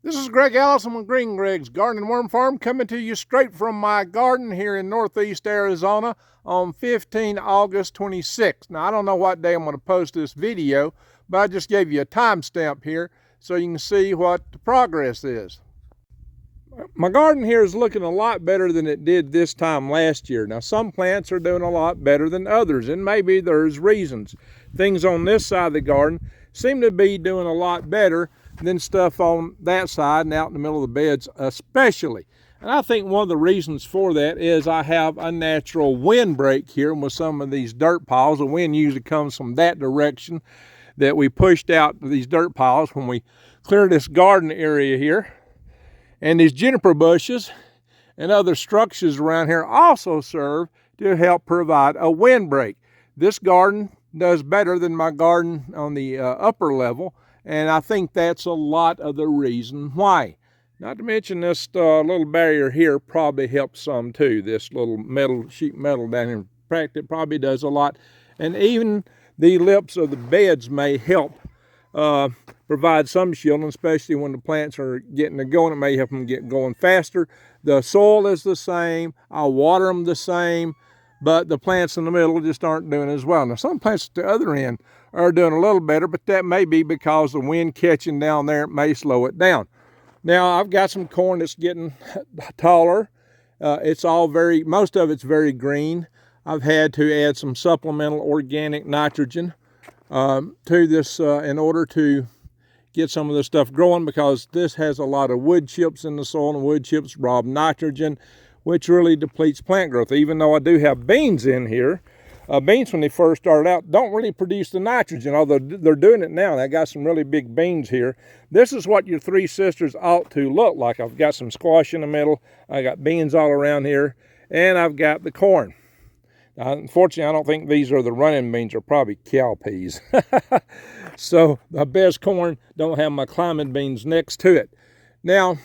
This is Greg Allison with Green Greg's Garden and Worm Farm, coming to you straight from my garden here in Northeast Arizona on 15 August 26. Now, I don't know what day I'm going to post this video, but I just gave you a timestamp here so you can see what the progress is. My garden here is looking a lot better than it did this time last year. Now, some plants are doing a lot better than others, and maybe there's reasons. Things on this side of the garden seem to be doing a lot better than stuff on that side and out in the middle of the beds especially. And I think one of the reasons for that is I have a natural wind break here with some of these dirt piles. The wind usually comes from that direction that we pushed out these dirt piles when we cleared this garden area here. And these juniper bushes and other structures around here also serve to help provide a wind break. This garden does better than my garden on the upper level, and I think that's a lot of the reason why. Not to mention this little barrier here probably helps some too. This little sheet metal down here, in fact, it probably does a lot. And even the lips of the beds may help provide some shielding, especially when the plants are getting going. It may help them get going faster. The soil is the same. I water them the same, but the plants in the middle just aren't doing as well. Now, some plants at the other end are doing a little better, but that may be because the wind catching down there, it may slow it down. Now, I've got some corn that's getting taller. Most of it's very green. I've had to add some supplemental organic nitrogen to this in order to get some of this stuff growing, because this has a lot of wood chips in the soil, and wood chips rob nitrogen, which really depletes plant growth. Even though I do have beans in here, beans when they first started out don't really produce the nitrogen, although they're doing it now. And I got some really big beans here. This is what your three sisters ought to look like. I've got some squash in the middle, I got beans all around here, and I've got the corn. Now, unfortunately, I don't think these are the running beans. They're probably cow peas. So the best corn don't have my climbing beans next to it. Now,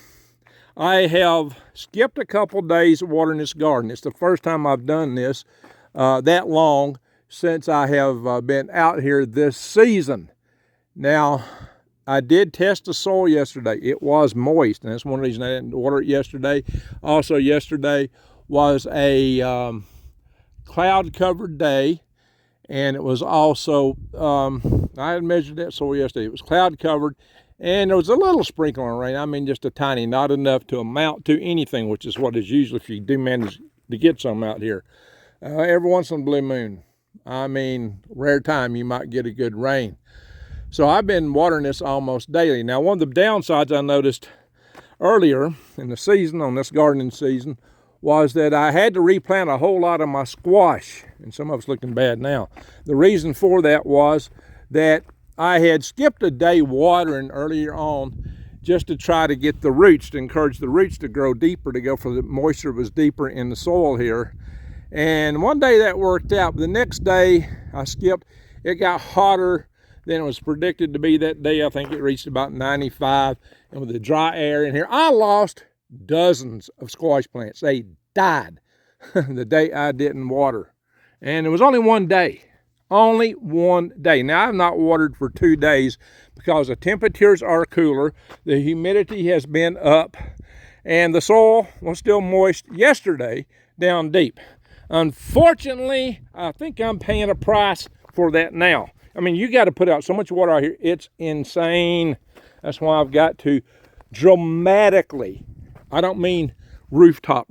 I have skipped a couple days of watering this garden. It's the first time I've done this that long since I have been out here this season. Now, I did test the soil yesterday. It was moist, and that's one reason I didn't water it yesterday. Also, yesterday was a cloud-covered day, and it was also, I had measured that soil yesterday. It was cloud-covered, and there was a little sprinkle of rain. I mean, just a tiny, not enough to amount to anything, which is what is usually if you do manage to get some out here. Every once in a blue moon, I mean, rare time, you might get a good rain. So I've been watering this almost daily. Now, one of the downsides I noticed earlier in the season, on this gardening season, was that I had to replant a whole lot of my squash, and some of it's looking bad now. The reason for that was that I had skipped a day watering earlier on just to try to get the roots, to encourage the roots to grow deeper, to go for the moisture was deeper in the soil here. And one day that worked out, but the next day I skipped, it got hotter than it was predicted to be that day. I think it reached about 95, and with the dry air in here, I lost dozens of squash plants. They died the day I didn't water. And it was only one day. Only one day. Now, I've not watered for 2 days because the temperatures are cooler, the humidity has been up, and the soil was still moist yesterday down deep. Unfortunately, I think I'm paying a price for that now. I mean, you got to put out so much water out here, it's insane. That's why I've got to dramatically, I don't mean rooftop,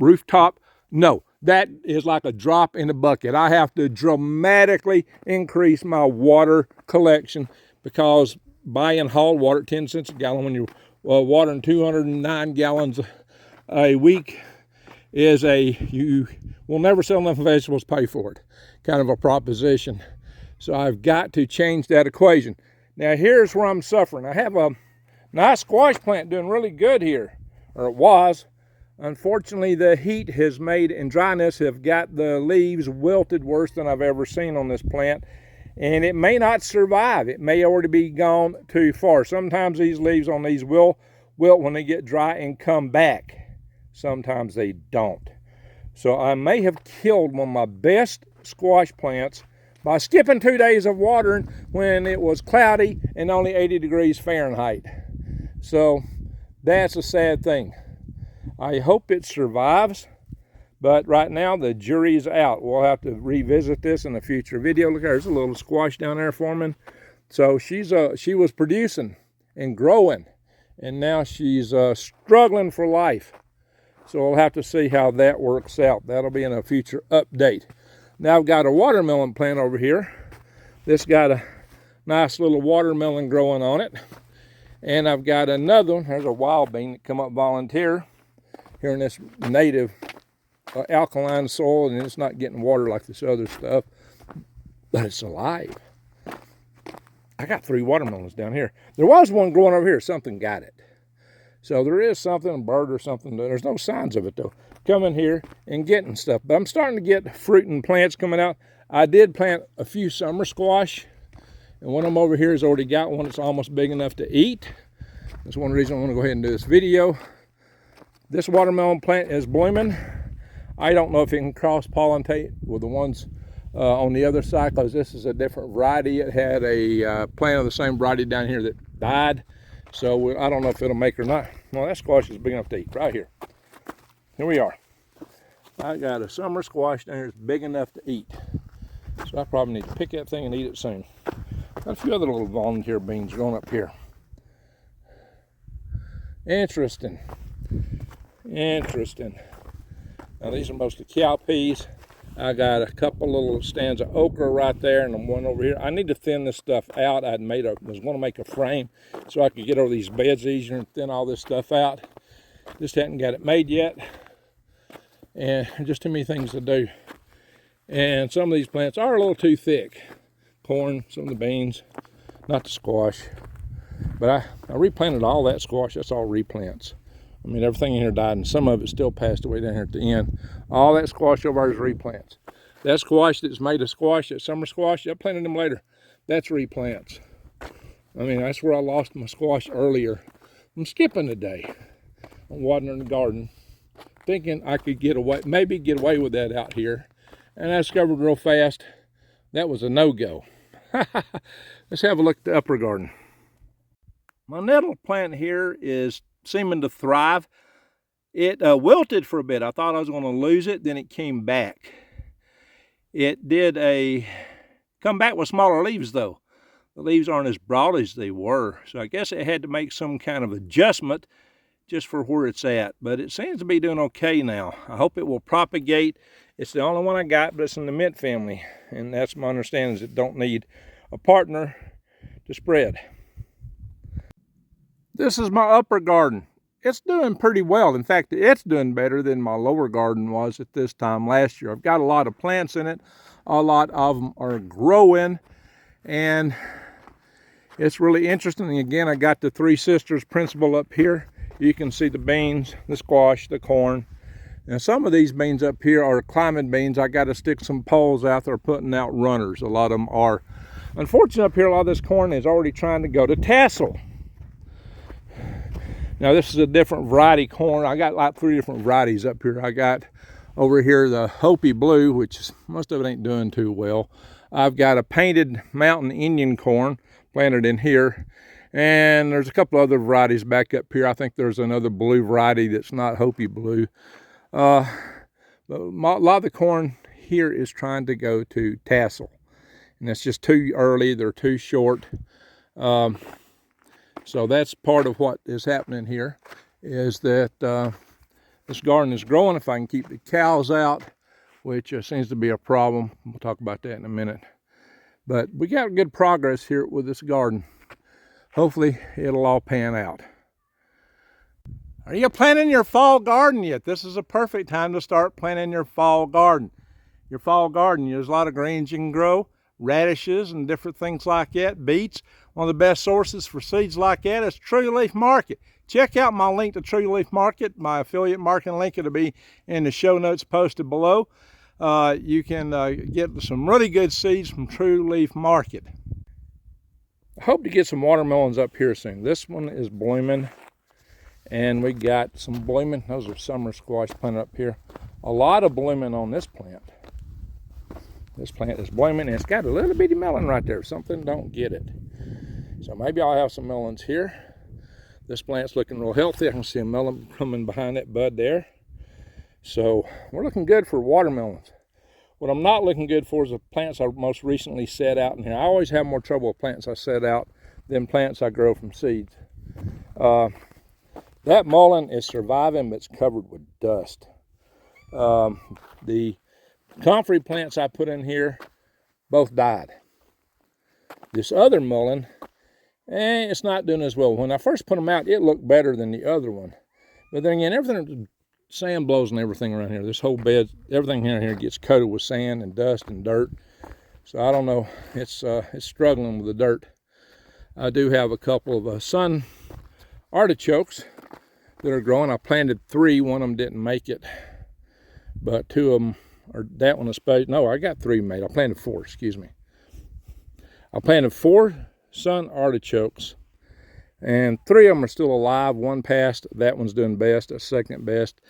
no, that is like a drop in the bucket. I have to dramatically increase my water collection, because buying hauled water at 10 cents a gallon when you're watering 209 gallons a week is you will never sell enough vegetables to pay for it kind of a proposition. So I've got to change that equation. Now, here's where I'm suffering. I have a nice squash plant doing really good here, or it was. Unfortunately, the heat has made, and dryness have got the leaves wilted worse than I've ever seen on this plant, and it may not survive. It may already be gone too far. Sometimes these leaves on these will wilt when they get dry and come back. Sometimes they don't. So I may have killed one of my best squash plants by skipping 2 days of watering when it was cloudy and only 80 degrees Fahrenheit. So That's a sad thing. I hope it survives, but right now the jury's out. We'll have to revisit this in a future video. Look, there's a little squash down there forming. So she was producing and growing, and now she's struggling for life. So we'll have to see how that works out. That'll be in a future update. Now I've got a watermelon plant over here. This got a nice little watermelon growing on it. And I've got another one. There's a wild bean that come up volunteer here in this native alkaline soil, and it's not getting water like this other stuff, but it's alive. I got 3 watermelons down here. There was one growing over here. Something got it. So there is something, a bird or something. There's no signs of it though, coming here and getting stuff. But I'm starting to get fruit and plants coming out. I did plant a few summer squash, and one of them over here has already got one that's almost big enough to eat. That's one reason I want to go ahead and do this video. This watermelon plant is blooming. I don't know if it can cross-pollinate with the ones on the other side, because this is a different variety. It had a plant of the same variety down here that died. So I don't know if it'll make or not. Well, that squash is big enough to eat right here. Here we are. I got a summer squash down here that's big enough to eat. So I probably need to pick that thing and eat it soon. Got a few other little volunteer beans growing up here. Interesting. Interesting. Now these are mostly cowpeas. I got a couple little stands of okra right there, and one over here. I need to thin this stuff out. I was going to make a frame so I could get over these beds easier and thin all this stuff out. Just hadn't got it made yet, and just too many things to do. And some of these plants are a little too thick. Corn, some of the beans, not the squash. But I replanted all that squash. That's all replants. I mean, everything in here died, and some of it still passed away down here at the end. All that squash over there is replants. That squash that's made of squash, that summer squash, I planted them later. That's replants. I mean, that's where I lost my squash earlier. I'm skipping today. I'm watering the garden, thinking I could maybe get away with that out here. And I discovered real fast that was a no-go. Let's have a look at the upper garden. My nettle plant here is seeming to thrive. It wilted for a bit. I thought I was going to lose it, then it came back. It did come back with smaller leaves though. The leaves aren't as broad as they were, so I guess it had to make some kind of adjustment just for where it's at. But it seems to be doing okay now. I hope it will propagate. It's the only one I got, but it's in the mint family, and that's my understanding, is it don't need a partner to spread. This is my upper garden. It's doing pretty well. In fact, it's doing better than my lower garden was at this time last year. I've got a lot of plants in it. A lot of them are growing, and it's really interesting. And again, I got the Three Sisters principle up here. You can see the beans, the squash, the corn. Now some of these beans up here are climbing beans. I got to stick some poles out there putting out runners. A lot of them are. Unfortunately, up here, a lot of this corn is already trying to go to tassel. Now this is a different variety corn. I got like 3 different varieties up here. I got over here the Hopi Blue, which most of it ain't doing too well. I've got a painted mountain Indian corn planted in here. And there's a couple other varieties back up here. I think there's another blue variety that's not Hopi Blue. But a lot of the corn here is trying to go to tassel. And that's just too early. They're too short. So that's part of what is happening here, is that this garden is growing. If I can keep the cows out, which seems to be a problem. We'll talk about that in a minute. But we got good progress here with this garden. Hopefully it'll all pan out. Are you planting your fall garden yet? This is a perfect time to start planting your fall garden. Your fall garden, there's a lot of greens you can grow, radishes and different things like that, beets. One of the best sources for seeds like that is True Leaf Market. Check out my link to True Leaf Market. My affiliate marketing link will be in the show notes posted below. You can get some really good seeds from True Leaf Market. I hope to get some watermelons up here soon. This one is blooming, and we got some blooming. Those are summer squash planted up here. A lot of blooming on this plant. This plant is blooming, and it's got a little bitty melon right there. Something don't get it. So maybe I'll have some melons here. This plant's looking real healthy. I can see a melon coming behind that bud there. So we're looking good for watermelons. What I'm not looking good for is the plants I most recently set out in here. I always have more trouble with plants I set out than plants I grow from seeds. That mullein is surviving, but it's covered with dust. The comfrey plants I put in here both died. This other mullein, it's not doing as well. When I first put them out, it looked better than the other one. But then again, everything, sand blows and everything around here. This whole bed, everything in here gets coated with sand and dust and dirt. So I don't know, it's struggling with the dirt. I do have a couple of sun artichokes that are growing. I planted 3, one of them didn't make it. But 2 of them, or that one is supposed, no, I got 3 made. I planted 4, excuse me. I planted 4 sun artichokes, and 3 of them are still alive. 1 passed. That one's doing best, that's second best.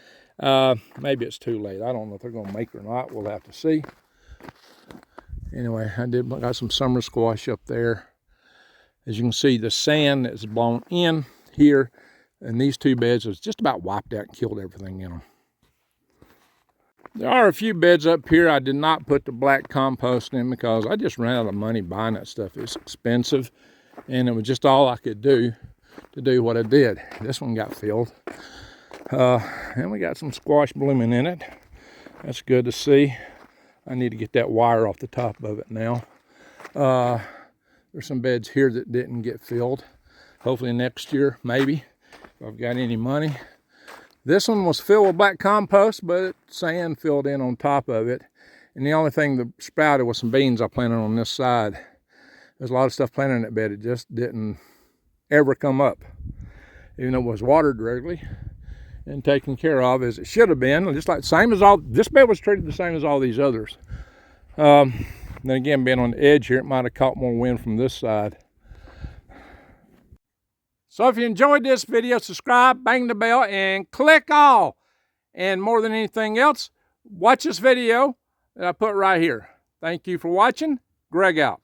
Maybe it's too late. I don't know if they're gonna make or not. We'll have to see. Anyway, I got some summer squash up there. As you can see, the sand that's blown in here, and these 2 beds was just about wiped out and killed everything in them. There are a few beds up here I did not put the black compost in because I just ran out of money buying that stuff. It's expensive, and it was just all I could do to do what I did. This one got filled. And we got some squash blooming in it. That's good to see. I need to get that wire off the top of it now. There's some beds here that didn't get filled. Hopefully next year, maybe, if I've got any money. This one was filled with black compost, but sand filled in on top of it. And the only thing that sprouted was some beans I planted on this side. There's a lot of stuff planted in that bed. It just didn't ever come up. Even though it was watered regularly and taken care of as it should have been. Just like same as all, this bed was treated the same as all these others. Then again, being on the edge here, it might have caught more wind from this side. So if you enjoyed this video, subscribe, bang the bell, and click all. And more than anything else, watch this video that I put right here. Thank you for watching. Greg out.